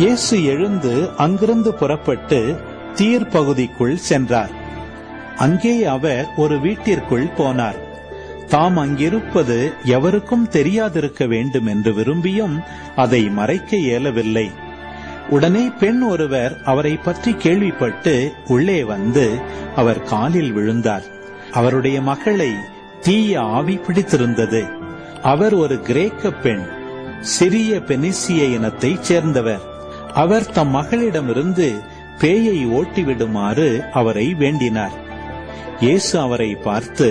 இயேசு எழுந்து அங்கிருந்து புறப்பட்டு தீர் பகுதிக்குள் சென்றார். அங்கே அவர் ஒரு வீட்டிற்குள் போனார். தாம் அங்கிருப்பது எவருக்கும் தெரியாதிருக்க வேண்டும் என்று விரும்பியும் அதை மறைக்க இயலவில்லை. உடனே பெண் ஒருவர் அவரை பற்றி கேள்விப்பட்டு உள்ளே வந்து அவர் காலில் விழுந்தார். அவருடைய மகளை தீய ஆவி பிடித்திருந்தது. அவர் ஒரு கிரேக்க பெண், சிறிய பெனிசிய இனத்தைச் சேர்ந்தவர். அவர் தம் மகளிடமிருந்து பேயை ஓட்டிவிடுமாறு அவரை வேண்டினார். இயேசு அவரை பார்த்து,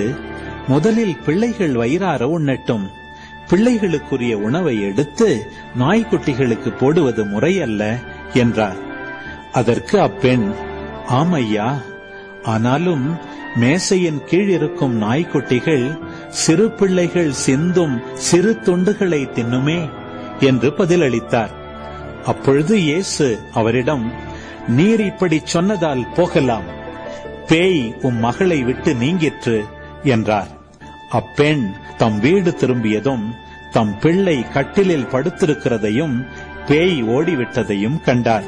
முதலில் பிள்ளைகள் வயிறார உண்ணட்டும், பிள்ளைகளுக்குரிய உணவை எடுத்து நாய்க்குட்டிகளுக்கு போடுவது முறையல்ல என்றார். அதற்கு அப்பெண், ஆமையா, ஆனாலும் மேசையின் கீழ் இருக்கும் நாய்க்குட்டிகள் சிறு பிள்ளைகள் சிந்தும் சிறு துண்டுகளை தின்னுமே என்று பதிலளித்தார். அப்பொழுது இயேசு அவரிடம், நீர் இப்படி சொன்னதால் போகலாம், பேய் உம் மகளை விட்டு நீங்கிற்று என்றார். அப்பெண் தம் வீடு திரும்பியதும் தம் பிள்ளை கட்டிலில் படுத்திருக்கிறதையும் பேய் ஓடிவிட்டதையும் கண்டார்.